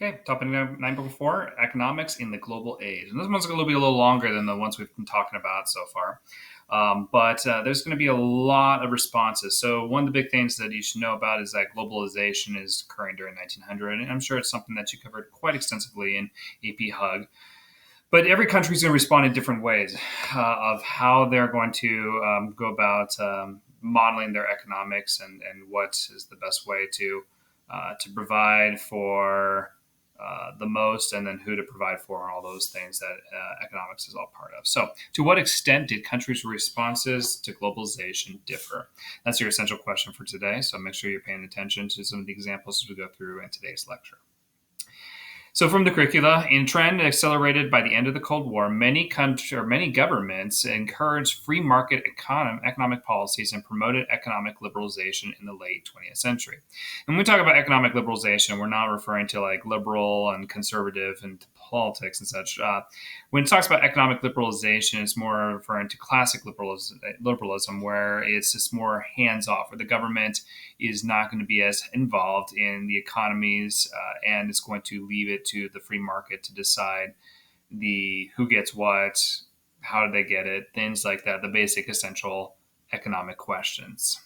Okay, topic 9.4, economics in the global age. And this one's going to be a little longer than the ones we've been talking about so far. But there's going to be a lot of responses. So one of the big things that you should know about is that globalization is occurring during 1900. And I'm sure it's something that you covered quite extensively in AP Hug. But every country is going to respond in different ways of how they're going to go about modeling their economics and what is the best way to provide for the most, and then who to provide for, and all those things that economics is all part of. So, to what extent did countries' responses to globalization differ? That's your essential question for today. So, make sure you're paying attention to some of the examples as we go through in today's lecture. So, from the curricula, in trend accelerated by the end of the Cold War, many governments encouraged free market economic policies and promoted economic liberalization in the late 20th century. And when we talk about economic liberalization, we're not referring to like liberal and conservative and politics and such. When it talks about economic liberalization, it's more referring to classic liberalism, where it's just more hands off, where the government is not going to be as involved in the economies and is going to leave it to the free market to decide the who gets what, how do they get it, things like that, the basic essential economic questions.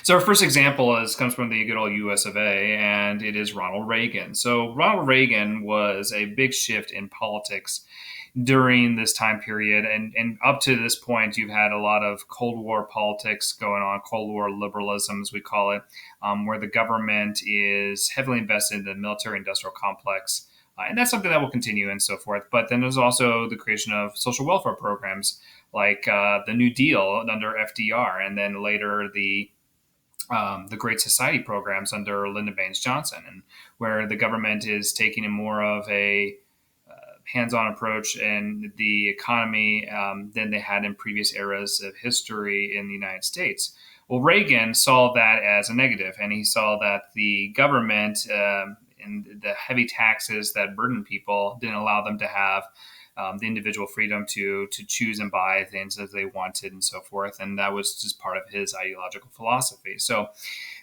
So our first example comes from the good old US of A, and it is Ronald Reagan. So Ronald Reagan was a big shift in politics during this time period. And up to this point, you've had a lot of Cold War politics going on, Cold War liberalism, as we call it, where the government is heavily invested in the military industrial complex. And that's something that will continue and so forth. But then there's also the creation of social welfare programs like the New Deal under FDR, and then later the Great Society programs under Lyndon Baines Johnson, and where the government is taking a more of a hands-on approach in the economy than they had in previous eras of history in the United States. Well, Reagan saw that as a negative, and he saw that the government and the heavy taxes that burden people didn't allow them to have the individual freedom to choose and buy things as they wanted and so forth. And that was just part of his ideological philosophy. So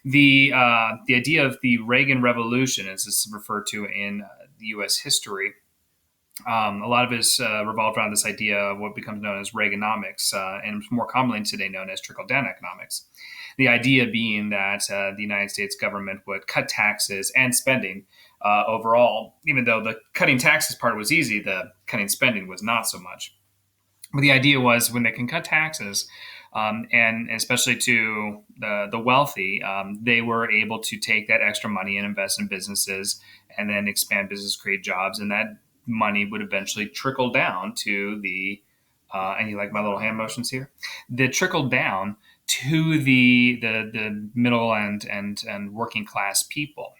the idea of the Reagan Revolution, as this is referred to in U.S. history, a lot of it is revolved around this idea of what becomes known as Reaganomics, and more commonly today known as trickle-down economics. The idea being that the United States government would cut taxes and spending overall. Even though the cutting taxes part was easy, the cutting spending was not so much. But the idea was when they can cut taxes, and especially to the wealthy, they were able to take that extra money and invest in businesses and then expand business, create jobs, and that money would eventually trickle down to and you like my little hand motions here? The trickle down to the middle and working class people.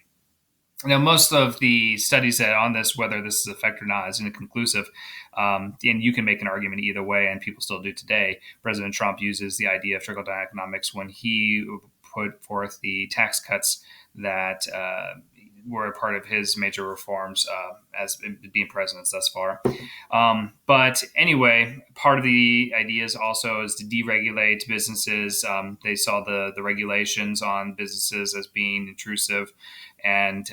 Now, most of the studies that on this, whether this is effective or not, is inconclusive, and you can make an argument either way, and people still do today. President Trump uses the idea of trickle-down economics when he put forth the tax cuts that were a part of his major reforms as being president thus far. But anyway, part of the ideas also is to deregulate businesses. They saw the regulations on businesses as being intrusive, and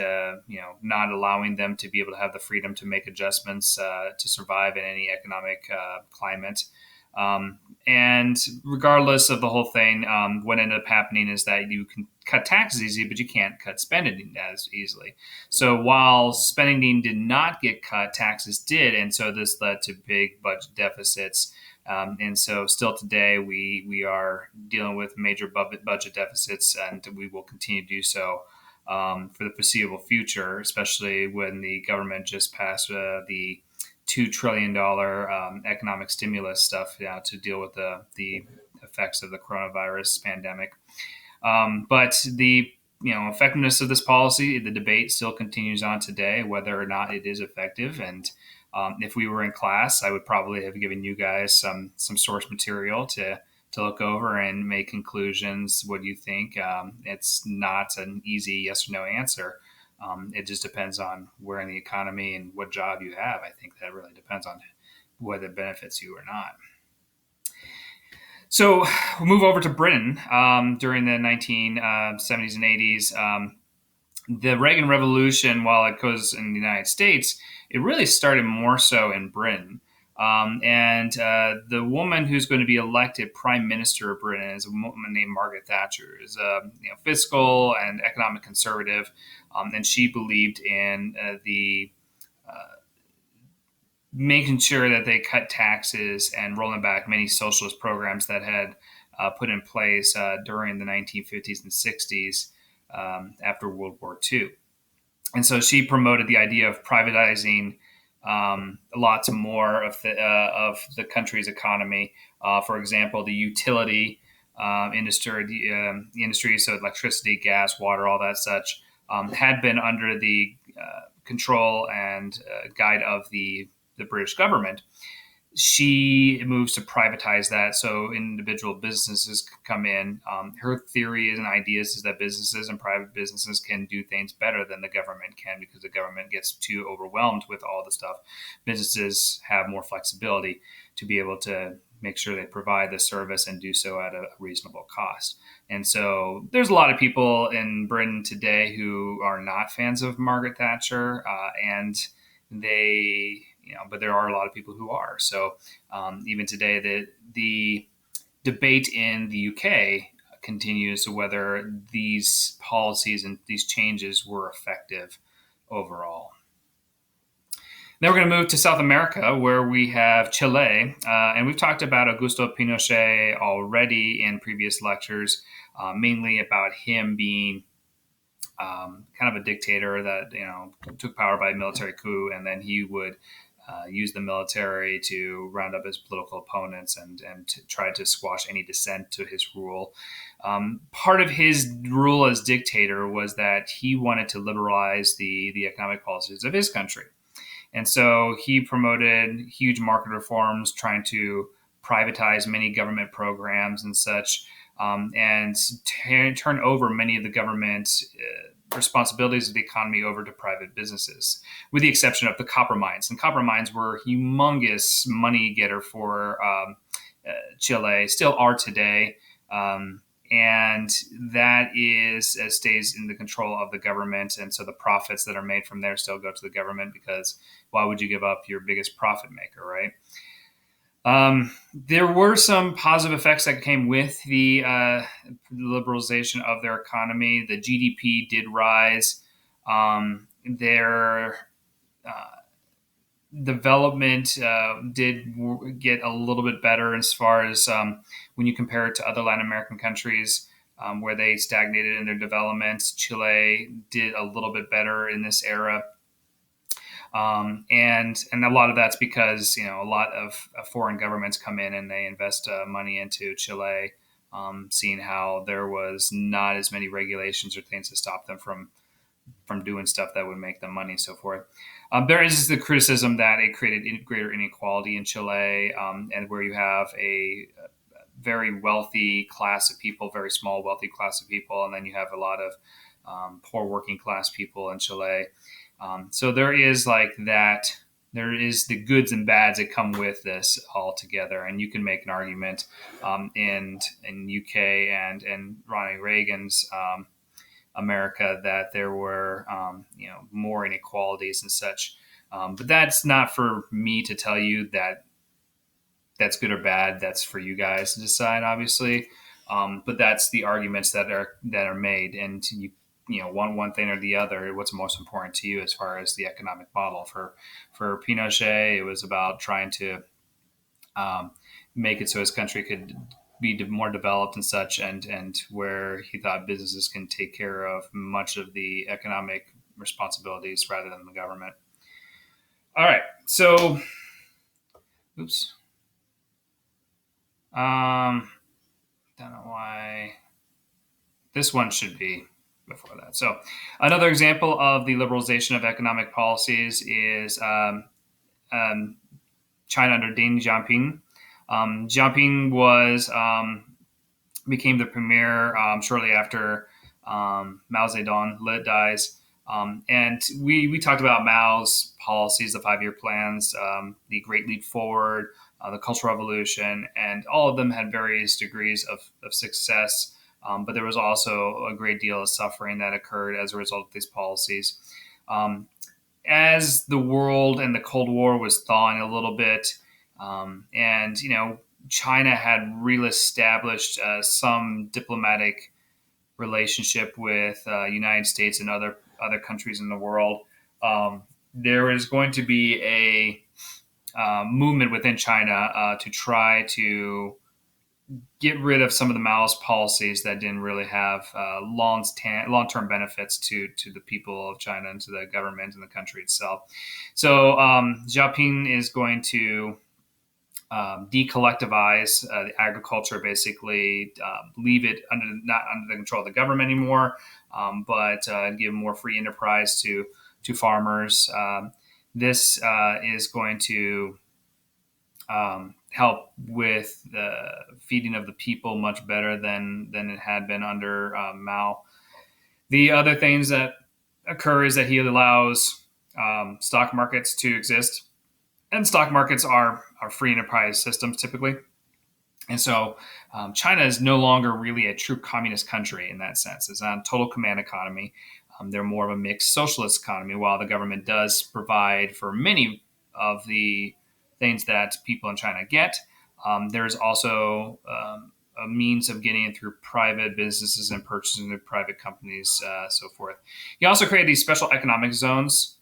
not allowing them to be able to have the freedom to make adjustments to survive in any economic climate. And regardless of the whole thing, what ended up happening is that you can cut taxes easy, but you can't cut spending as easily. So while spending did not get cut, taxes did, and so this led to big budget deficits. And so still today, we are dealing with major budget deficits, and we will continue to do so for the foreseeable future, especially when the government just passed the $2 trillion economic stimulus stuff to deal with the effects of the coronavirus pandemic. But the effectiveness of this policy, the debate still continues on today, whether or not it is effective. And if we were in class, I would probably have given you guys some source material to look over and make conclusions. What do you think? It's not an easy yes or no answer. It just depends on where in the economy and what job you have. I think that really depends on whether it benefits you or not. So we'll move over to Britain during the 1970s and 80s. The Reagan Revolution, while it goes in the United States, it really started more so in Britain. And the woman who's going to be elected prime minister of Britain is a woman named Margaret Thatcher. Is a fiscal and economic conservative, and she believed in the making sure that they cut taxes and rolling back many socialist programs that had put in place during the 1950s and 60s after World War II. And so she promoted the idea of privatizing lots more of the country's economy. For example, the utility industry, so electricity, gas, water, all that such, had been under the control and guide of the British government. She moves to privatize that so individual businesses come in. Her theory and ideas is that businesses and private businesses can do things better than the government can because the government gets too overwhelmed with all the stuff. Businesses have more flexibility to be able to make sure they provide the service and do so at a reasonable cost. And so there's a lot of people in Britain today who are not fans of Margaret Thatcher, and they but there are a lot of people who are. So even today, the debate in the UK continues to whether these policies and these changes were effective overall. Then we're going to move to South America, where we have Chile. And we've talked about Augusto Pinochet already in previous lectures, mainly about him being kind of a dictator that took power by a military coup, and then he would use the military to round up his political opponents and to try to squash any dissent to his rule. Part of his rule as dictator was that he wanted to liberalize the economic policies of his country. And so he promoted huge market reforms, trying to privatize many government programs and such, and turn over many of the government responsibilities of the economy over to private businesses, with the exception of the copper mines. And copper mines were a humongous money getter for Chile, still are today. And that stays in the control of the government. And so the profits that are made from there still go to the government, because why would you give up your biggest profit maker, right? There were some positive effects that came with the liberalization of their economy. The GDP did rise. Their development did get a little bit better as far as when you compare it to other Latin American countries where they stagnated in their development. Chile did a little bit better in this era. And a lot of that's because a lot of foreign governments come in and they invest money into Chile, seeing how there was not as many regulations or things to stop them from doing stuff that would make them money and so forth. There is the criticism that it created greater inequality in Chile, and where you have a very wealthy class of people, very small wealthy class of people, and then you have a lot of poor working class people in Chile. So there is like that. There is the goods and bads that come with this all together, and you can make an argument in UK and in Ronald Reagan's America that there were more inequalities and such. But that's not for me to tell you that that's good or bad. That's for you guys to decide, obviously. But that's the arguments that are made, and one thing or the other. What's most important to you as far as the economic model? For Pinochet, it was about trying to make it so his country could be more developed and such, and where he thought businesses can take care of much of the economic responsibilities rather than the government. All right, so, oops. Don't know why this one should be before that. So another example of the liberalization of economic policies is China under Deng Xiaoping. Xiaoping became the premier shortly after Mao Zedong dies. And we talked about Mao's policies, the 5-year plans, the Great Leap Forward, the Cultural Revolution, and all of them had various degrees of success. But there was also a great deal of suffering that occurred as a result of these policies. Um, as the world and the Cold War was thawing a little bit, and China had reestablished some diplomatic relationship with United States and other countries in the world. There is going to be a movement within China to try to get rid of some of the Maoist policies that didn't really have long-term benefits to the people of China and to the government and the country itself. So Xiaoping is going to decollectivize the agriculture, basically leave it not under the control of the government anymore, but give more free enterprise to farmers. This is going to help with the feeding of the people much better than it had been under Mao. The other things that occur is that he allows stock markets to exist, and stock markets are free enterprise systems typically. And so China is no longer really a true communist country in that sense. It's not a total command economy. They're more of a mixed socialist economy, while the government does provide for many of the things that people in China get. There's also a means of getting it through private businesses and purchasing through private companies, so forth. He also created these special economic zones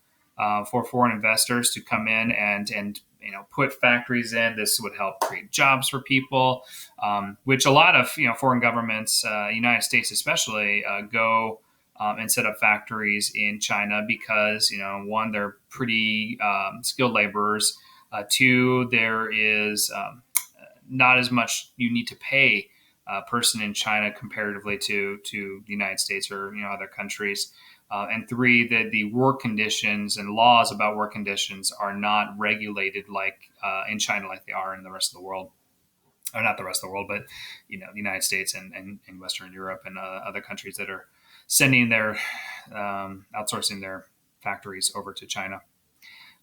for foreign investors to come in and put factories in. This would help create jobs for people, which a lot of foreign governments, United States especially, go and set up factories in China because one, they're pretty skilled laborers. Two, there is not as much you need to pay a person in China comparatively to the United States or other countries. And three, that the work conditions and laws about work conditions are not regulated like in China like they are in the rest of the world. Or not the rest of the world, but the United States and Western Europe and other countries that are sending their outsourcing their factories over to China.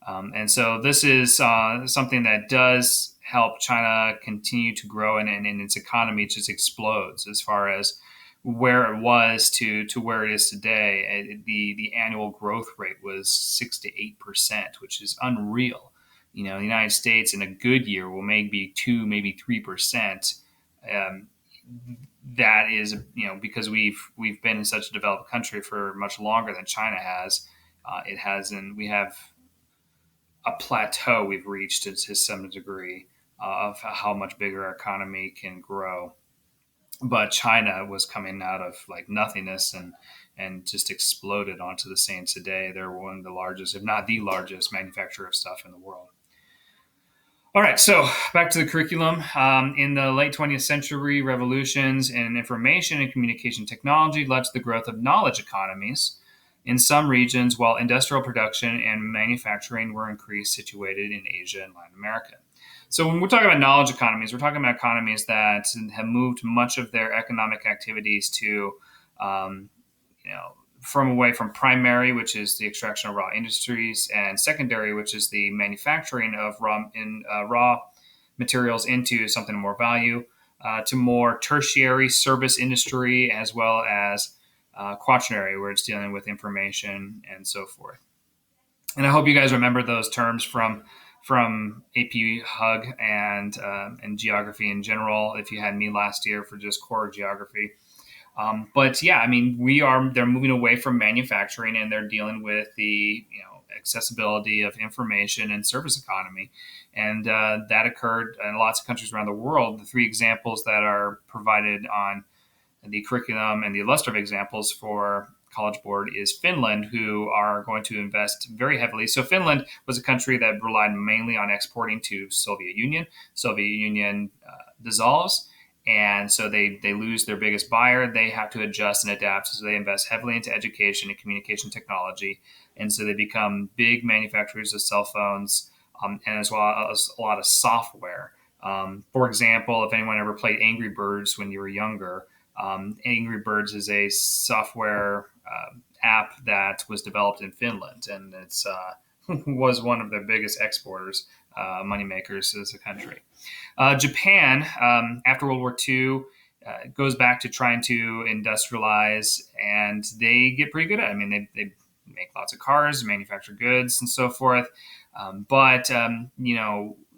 And so this is something that does help China continue to grow, and its economy just explodes as far as where it was to where it is today. The annual growth rate was 6 to 8%, which is unreal. The United States in a good year will maybe 2, maybe 3%. That is, because we've been in such a developed country for much longer than China has. It hasn't. We have a plateau we've reached to some degree of how much bigger our economy can grow. But China was coming out of like nothingness and just exploded onto the scene today. They're one of the largest, if not the largest, manufacturer of stuff in the world. All right, so back to the curriculum. In the late 20th century, revolutions in information and communication technology led to the growth of knowledge economies in some regions, while industrial production and manufacturing were increased situated in Asia and Latin America. So when we're talking about knowledge economies, we're talking about economies that have moved much of their economic activities to, from away from primary, which is the extraction of raw industries, and secondary, which is the manufacturing of raw materials into something more value, to more tertiary service industry, as well as quaternary, where it's dealing with information and so forth. And I hope you guys remember those terms from AP Hug and geography in general, if you had me last year for just core geography. But yeah, I mean, they're moving away from manufacturing, and they're dealing with the accessibility of information and service economy. And that occurred in lots of countries around the world. The three examples that are provided on the curriculum and the illustrative examples for College Board is Finland, who are going to invest very heavily. So Finland was a country that relied mainly on exporting to Soviet Union. Soviet Union dissolves, and so they lose their biggest buyer. They have to adjust and adapt. So they invest heavily into education and communication technology. And so they become big manufacturers of cell phones and as well as a lot of software. For example, if anyone ever played Angry Birds when you were younger, Angry Birds is a software app that was developed in Finland, and it's was one of their biggest exporters, moneymakers as a country. Japan, after World War II, it goes back to trying to industrialize, and they get pretty good at it. I mean, they make lots of cars, manufacture goods, and so forth. But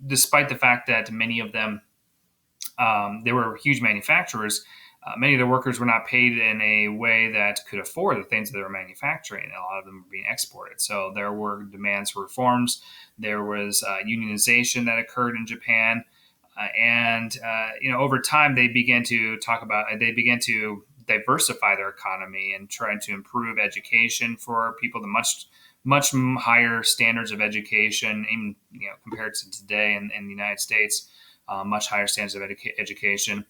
despite the fact that many of them they were huge manufacturers, many of their workers were not paid in a way that could afford the things that they were manufacturing. A lot of them were being exported. So there were demands for reforms. There was unionization that occurred in Japan. Over time, they began to diversify their economy and try to improve education for people to much higher standards of education, in, compared to today in the United States, much higher standards of education.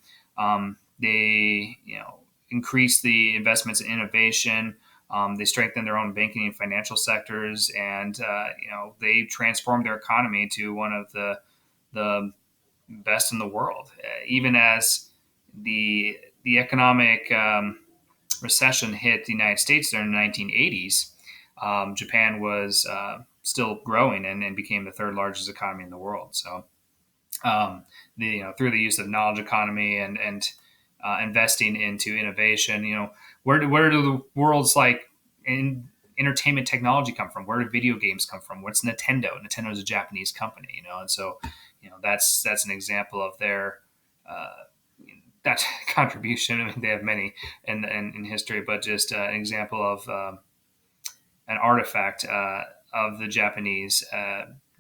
They increased the investments in innovation. They strengthened their own banking and financial sectors, and they transformed their economy to one of the best in the world. Even as the economic recession hit the United States during the 1980s, Japan was still growing and became the third largest economy in the world. So, through the use of knowledge economy and investing into innovation, where do the world's entertainment technology come from? Where do video games come from? What's Nintendo? Nintendo is a Japanese company, and so that's an example of their that contribution. I mean, they have many in history, but just an example of an artifact of the Japanese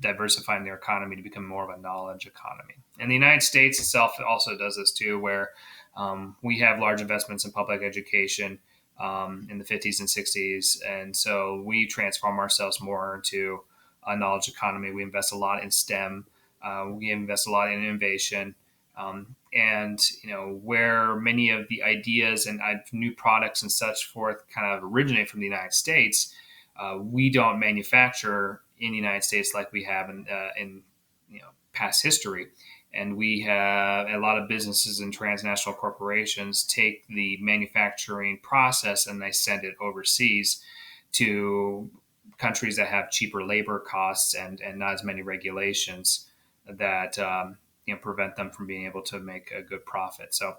diversifying their economy to become more of a knowledge economy. And the United States itself also does this too, where we have large investments in public education in the 50s and 60s. And so we transform ourselves more into a knowledge economy. We invest a lot in STEM. We invest a lot in innovation. Where many of the ideas and new products and such forth kind of originate from the United States, we don't manufacture in the United States like we have in past history. And we have a lot of businesses and transnational corporations take the manufacturing process and they send it overseas to countries that have cheaper labor costs and not as many regulations that prevent them from being able to make a good profit. So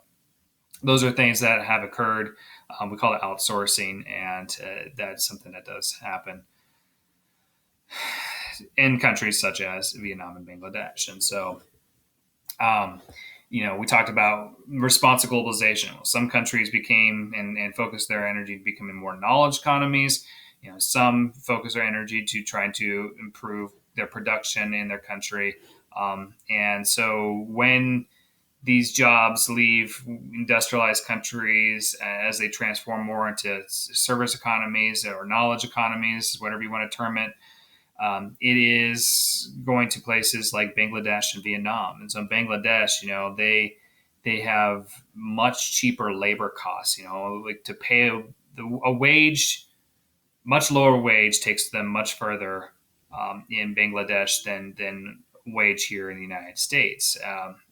those are things that have occurred. We call it outsourcing, and that's something that does happen in countries such as Vietnam and Bangladesh. And so, we talked about response to globalization. Well, some countries became and focused their energy becoming more knowledge economies. Some focus their energy to trying to improve their production in their country. And so when these jobs leave industrialized countries as they transform more into service economies or knowledge economies, whatever you want to term it, it is going to places like Bangladesh and Vietnam. And so in Bangladesh, they have much cheaper labor costs. Like to pay a wage, much lower wage takes them much further in Bangladesh than wage here in the United States,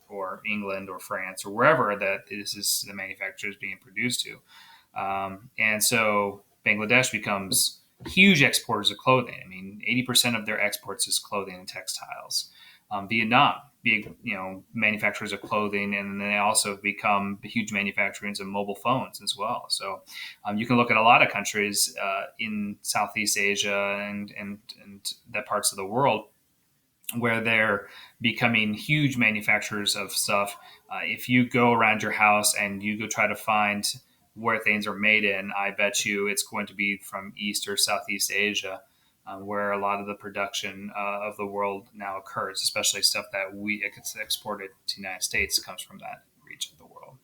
or England or France or wherever that the manufacturer is being produced to. And so Bangladesh becomes huge exporters of clothing. I mean, 80% of their exports is clothing and textiles. Vietnam, big, manufacturers of clothing, and then they also become huge manufacturers of mobile phones as well. So you can look at a lot of countries in Southeast Asia and that parts of the world where they're becoming huge manufacturers of stuff. If you go around your house and you go try to find where things are made in, I bet you it's going to be from East or Southeast Asia, where a lot of the production of the world now occurs, especially stuff that gets exported to the United States comes from that region of the world.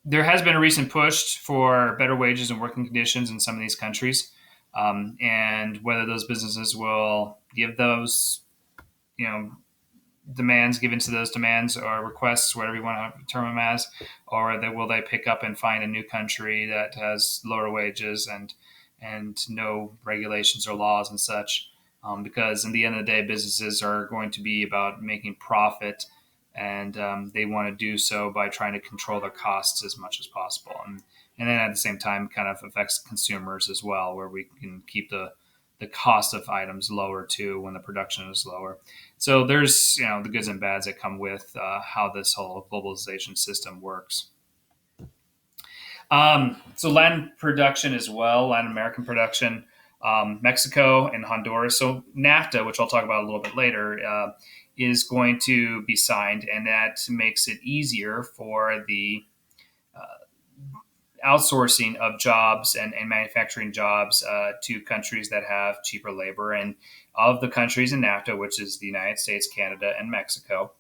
There has been a recent push for better wages and working conditions in some of these countries. And whether those businesses will give those, demands given to those demands or requests, whatever you want to term them as, or that will they pick up and find a new country that has lower wages and no regulations or laws and such. Because in the end of the day, businesses are going to be about making profit, and they want to do so by trying to control their costs as much as possible. And then at the same time, kind of affects consumers as well, where we can keep the the cost of items lower too when the production is lower. So there's the goods and bads that come with how this whole globalization system works. So Latin production as well, Latin American production, Mexico and Honduras. So NAFTA, which I'll talk about a little bit later, is going to be signed, and that makes it easier for the outsourcing of jobs and manufacturing jobs to countries that have cheaper labor. And of the countries in NAFTA, which is the United States, Canada, and Mexico,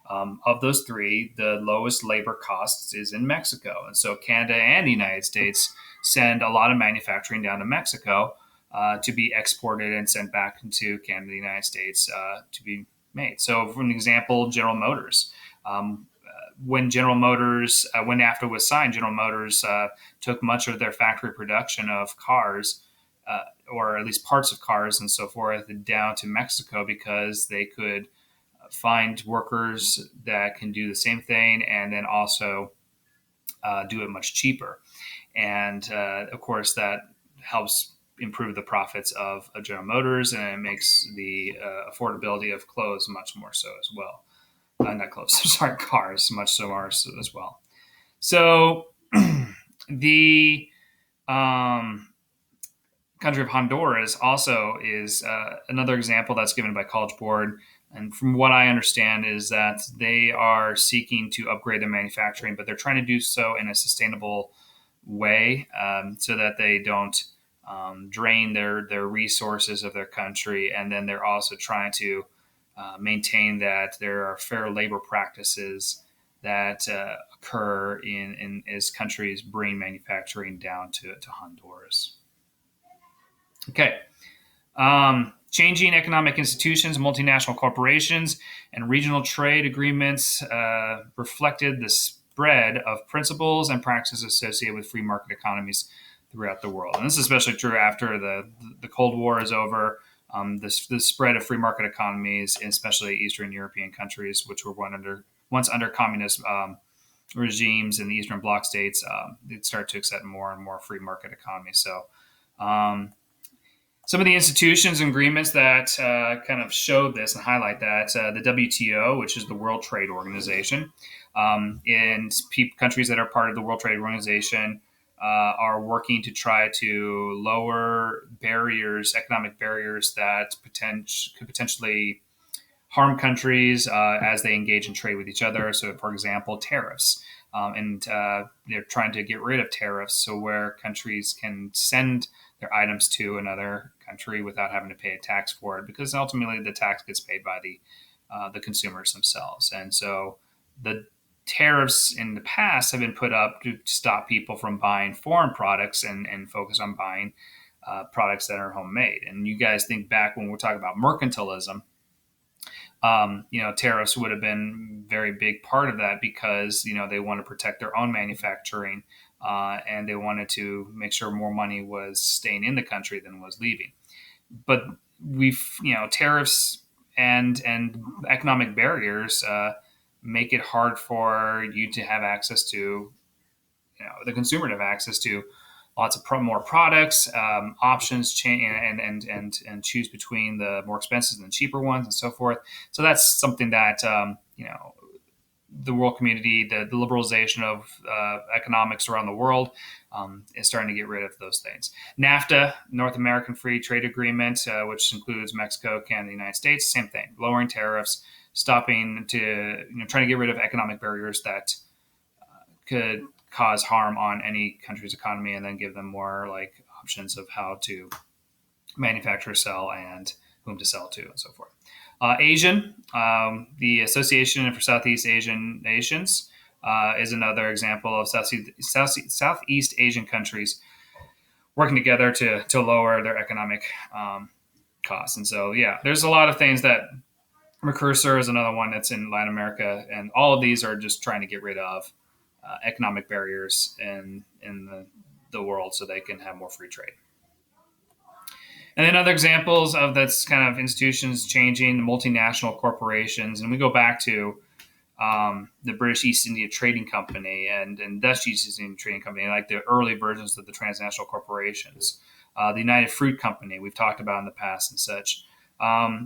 of those three, the lowest labor costs is in Mexico. And so Canada and the United States send a lot of manufacturing down to Mexico to be exported and sent back into Canada and the United States to be made. So for an example, General Motors. When NAFTA was signed, General Motors took much of their factory production of cars, or at least parts of cars and so forth, down to Mexico because they could find workers that can do the same thing and then also do it much cheaper. And of course, that helps improve the profits of General Motors, and it makes the affordability of clothes much more so as well. Not clothes, sorry, cars, much so ours as well. So the country of Honduras also is another example that's given by College Board. And from what I understand is that they are seeking to upgrade their manufacturing, but they're trying to do so in a sustainable way so that they don't drain their resources of their country. And then they're also trying to maintain that there are fair labor practices that occur in as countries bring manufacturing down to Honduras. Okay. Changing economic institutions, multinational corporations, and regional trade agreements reflected the spread of principles and practices associated with free market economies throughout the world. And this is especially true after the Cold War is over. The spread of free market economies, especially Eastern European countries, which were once under communist regimes in the Eastern Bloc states, they'd start to accept more and more free market economies. So some of the institutions and agreements that kind of show this and highlight that, the WTO, which is the World Trade Organization, and countries that are part of the World Trade Organization are working to try to lower barriers, economic barriers that could potentially harm countries as they engage in trade with each other. So, for example, tariffs. And they're trying to get rid of tariffs, so where countries can send their items to another country without having to pay a tax for it, because ultimately the tax gets paid by the consumers themselves. And so the tariffs in the past have been put up to stop people from buying foreign products and focus on buying products that are homemade. And you guys think back when we're talking about mercantilism, tariffs would have been a very big part of that because, they want to protect their own manufacturing and they wanted to make sure more money was staying in the country than was leaving. But tariffs and economic barriers make it hard for you to have access to, the consumer to have access to lots of more products, options, and choose between the more expensive and the cheaper ones, and so forth. So that's something that the world community, the liberalization of economics around the world, is starting to get rid of those things. NAFTA, North American Free Trade Agreement, which includes Mexico, Canada, and the United States, same thing, lowering tariffs, trying to get rid of economic barriers that could cause harm on any country's economy, and then give them more options of how to manufacture, sell, and whom to sell to, and so forth. Asian, the Association for Southeast Asian Nations is another example of Southeast Asian countries working together to lower their economic costs. And so, there's a lot of things that Mercosur is another one that's in Latin America, and all of these are just trying to get rid of economic barriers in the world so they can have more free trade. And then other examples of that's kind of institutions changing, multinational corporations, and we go back to the British East India Trading Company and Dutch East India Trading Company, like the early versions of the transnational corporations. the United Fruit Company, we've talked about in the past and such.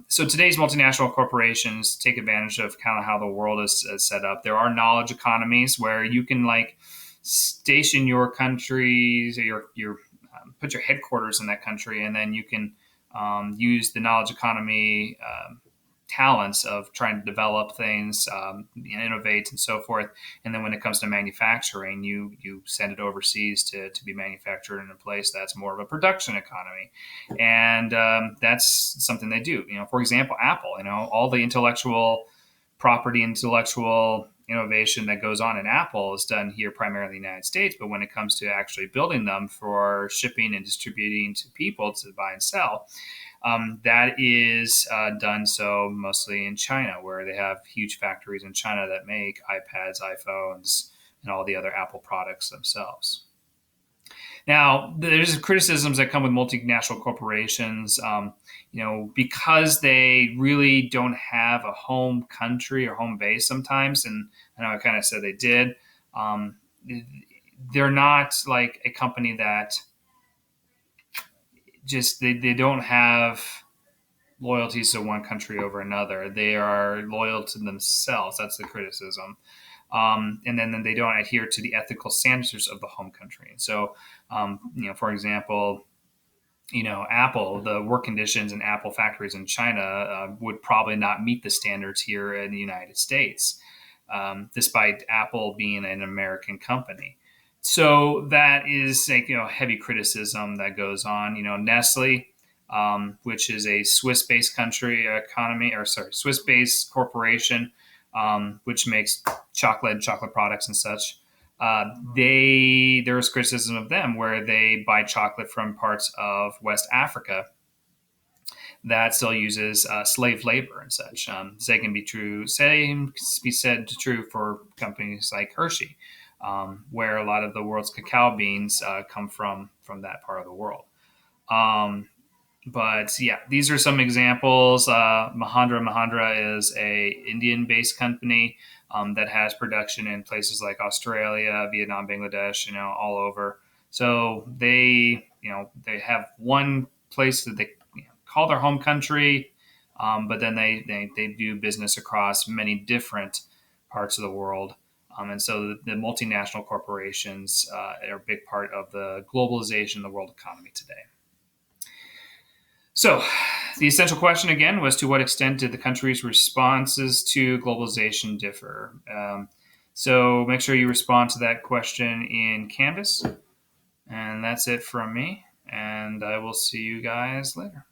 So today's multinational corporations take advantage of kind of how the world is set up. There are knowledge economies where you can like station your countries or your put your headquarters in that country, and then you can use the knowledge economy talents of trying to develop things, innovate, and so forth. And then when it comes to manufacturing, you send it overseas to be manufactured in a place that's more of a production economy, and that's something they do. For example, Apple. All the intellectual property, intellectual innovation that goes on in Apple is done here primarily in the United States. But when it comes to actually building them for shipping and distributing to people to buy and sell, that is done so mostly in China, where they have huge factories in China that make iPads, iPhones, and all the other Apple products themselves. Now, there's criticisms that come with multinational corporations, because they really don't have a home country or home base sometimes. And I know I kind of said they did. They're not like a company that just they don't have loyalties to one country over another. They are loyal to themselves. That's the criticism. And then they don't adhere to the ethical standards of the home country. And so, for example, Apple, the work conditions in Apple factories in China would probably not meet the standards here in the United States, despite Apple being an American company. So that is heavy criticism that goes on. Nestle, which is a Swiss-based Swiss-based corporation, which makes chocolate products and such. There was criticism of them where they buy chocolate from parts of West Africa that still uses slave labor and such. Same can be said true for companies like Hershey, where a lot of the world's cacao beans come from that part of the world. But yeah, these are some examples. Mahindra is a Indian-based company that has production in places like Australia, Vietnam, Bangladesh, all over. So they have one place that they call their home country, but then they do business across many different parts of the world. And so the multinational corporations are a big part of the globalization of the world economy today. So the essential question again was, to what extent did the country's responses to globalization differ? So make sure you respond to that question in Canvas. And that's it from me. And I will see you guys later.